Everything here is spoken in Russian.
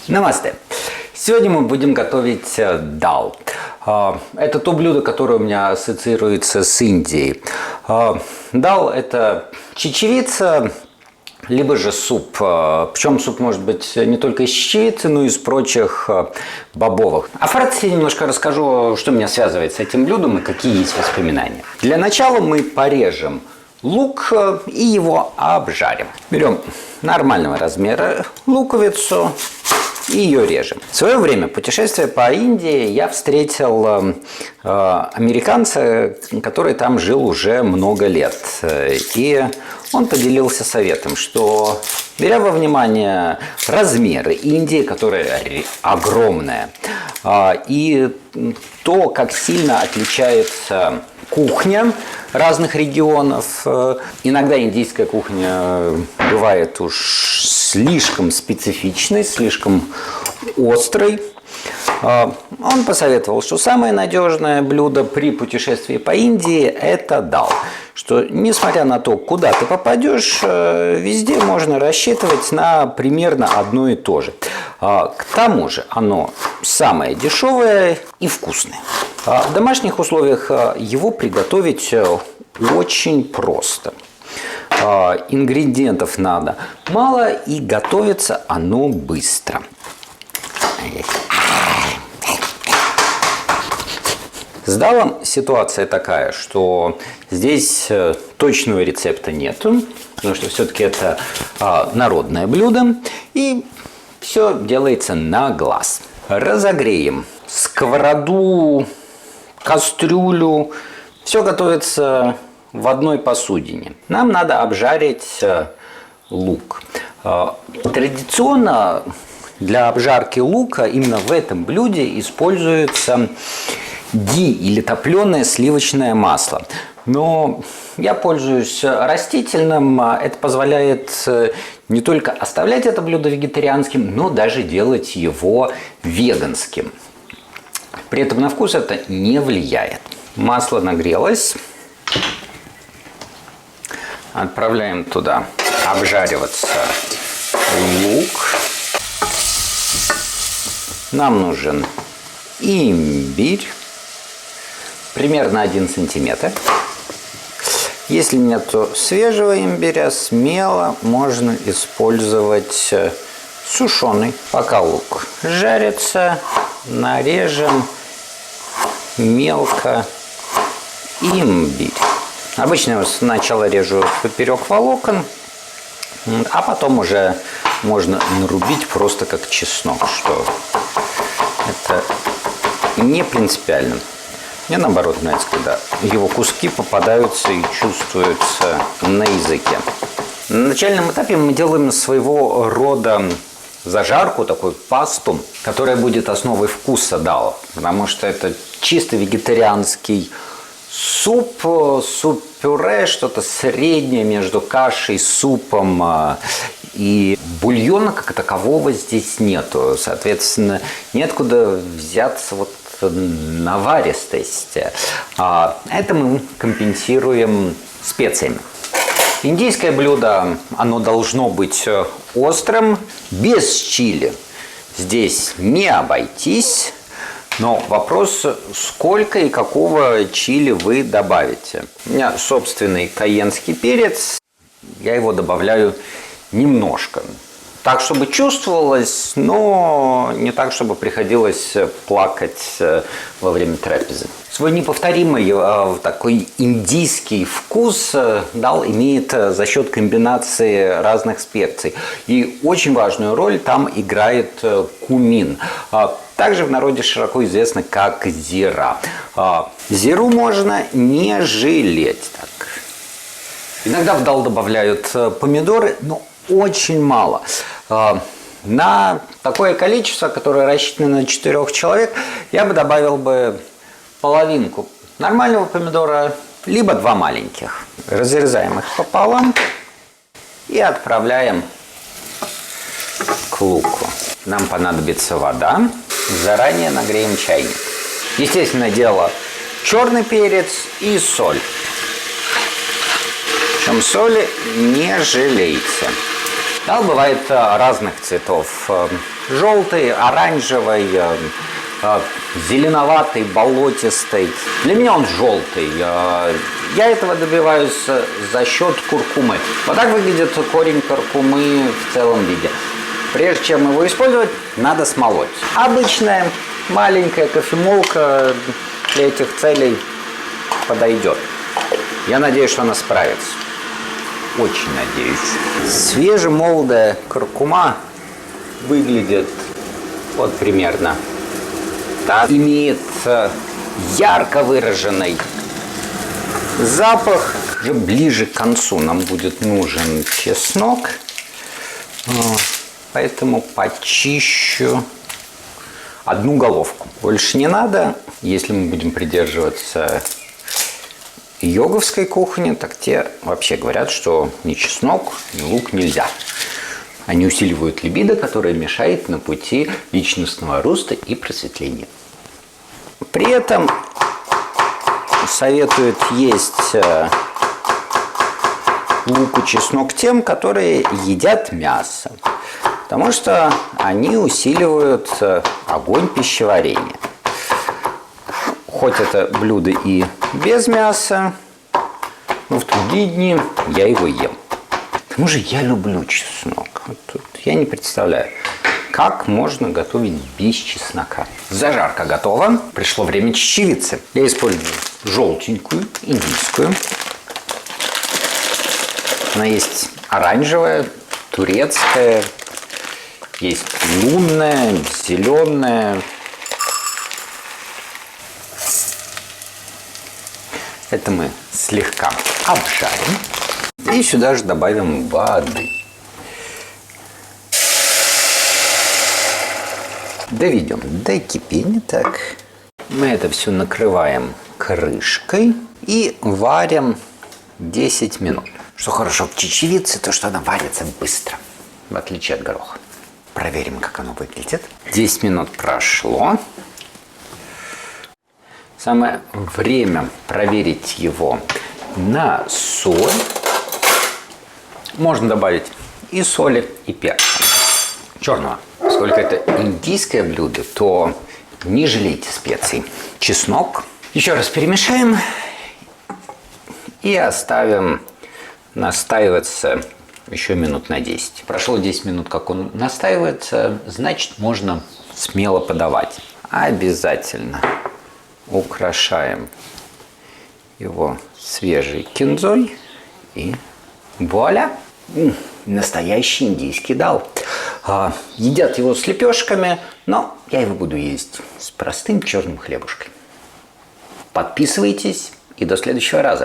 Намасте! Сегодня мы будем готовить дал. Это то блюдо, которое у меня ассоциируется с Индией. Дал – это чечевица, либо же суп. Причем суп может быть не только из чечевицы, но и из прочих бобовых. А вкратце немножко расскажу, что меня связывает с этим блюдом и какие есть воспоминания. Для начала мы порежем лук и его обжарим. Берем нормального размера луковицу и ее режем. В свое время путешествие по Индии я встретил американца, который там жил уже много лет. И он поделился советом, что, беря во внимание размеры Индии, которая огромная, и то, как сильно отличается кухня разных регионов. Иногда индийская кухня бывает уж слишком специфичной, слишком острой. Он посоветовал, что самое надежное блюдо при путешествии по Индии – это дал. Что, несмотря на то, куда ты попадешь, везде можно рассчитывать на примерно одно и то же. К тому же оно самое дешевое и вкусное. В домашних условиях его приготовить очень просто. Ингредиентов надо мало, и готовится оно быстро. С далом ситуация такая, что здесь точного рецепта нету, потому что все-таки это народное блюдо, и все делается на глаз. Разогреем сковороду, кастрюлю, все готовится в одной посудине. Нам надо обжарить лук. Традиционно для обжарки лука именно в этом блюде используется ги или топленое сливочное масло. Но я пользуюсь растительным. Это позволяет не только оставлять это блюдо вегетарианским, но даже делать его веганским. При этом на вкус это не влияет. Масло нагрелось. Отправляем туда обжариваться лук. Нам нужен имбирь. Примерно 1 сантиметр. Если нет свежего имбиря, смело можно использовать сушеный. Пока лук жарится, нарежем мелко имбирь. Обычно я сначала режу поперек волокон, а потом уже можно нарубить просто как чеснок, что это не принципиально. Мне наоборот нравится, когда его куски попадаются и чувствуются на языке. На начальном этапе мы делаем своего рода зажарку, такую пасту, которая будет основой вкуса дала, потому что это чисто вегетарианский суп-пюре, что-то среднее между кашей, супом и бульона как такового здесь нету. Соответственно, неоткуда взяться вот наваристости. Это мы компенсируем специями. Индийское блюдо, оно должно быть острым, без чили. Здесь не обойтись. Но вопрос, сколько и какого чили вы добавите. У меня собственный кайенский перец. Я его добавляю немножко. Так, чтобы чувствовалось, но не так, чтобы приходилось плакать во время трапезы. Свой неповторимый такой индийский вкус дал имеет за счет комбинации разных специй. И очень важную роль там играет кумин. Также в народе широко известно как зира. Зиру можно не жалеть. Так. Иногда в дал добавляют помидоры, но очень мало. На такое количество, которое рассчитано на 4 человек, я бы добавил бы половинку нормального помидора, либо 2 маленьких. Разрезаем их пополам и отправляем к луку. Нам понадобится вода. Заранее нагреем чайник. Естественное дело, черный перец и соль. Причем соли не жалейте. Дал бывает разных цветов. Желтый, оранжевый, зеленоватый, болотистый. Для меня он желтый. Я этого добиваюсь за счет куркумы. Вот так выглядит корень куркумы в целом виде. Прежде чем его использовать, надо смолоть. Обычная маленькая кофемолка для этих целей подойдет. Я надеюсь, что она справится. Очень надеюсь. Свежемолодая куркума выглядит вот примерно так. Имеет ярко выраженный запах. Уже ближе к концу нам будет нужен чеснок. Поэтому почищу одну головку. Больше не надо. Если мы будем придерживаться йоговской кухни, так те вообще говорят, что ни чеснок, ни лук нельзя. Они усиливают либидо, которое мешает на пути личностного роста и просветления. При этом советуют есть лук и чеснок тем, которые едят мясо, потому что они усиливают огонь пищеварения. Хоть это блюдо и без мяса, но в другие дни я его ем. К тому же я люблю чеснок. Вот тут я не представляю, как можно готовить без чеснока. Зажарка готова. Пришло время чечевицы. Я использую желтенькую, индийскую. Она есть оранжевая, турецкая, есть лунная, зеленая. Это мы слегка обжарим. И сюда же добавим воды. Доведем до кипения. Так. Мы это все накрываем крышкой и варим 10 минут. Что хорошо в чечевице, то что она варится быстро, в отличие от гороха. Проверим, как оно выглядит. 10 минут прошло. Самое время проверить его на соль. Можно добавить и соли, и перца черного. Поскольку это индийское блюдо, то не жалейте специй. Чеснок. Еще раз перемешаем и оставим настаиваться еще минут на 10. Прошло 10 минут, как он настаивается, значит, можно смело подавать. Обязательно украшаем его свежей кинзой и вуаля! Настоящий индийский дал. Едят его с лепешками, но я его буду есть с простым черным хлебушком. Подписывайтесь и до следующего раза.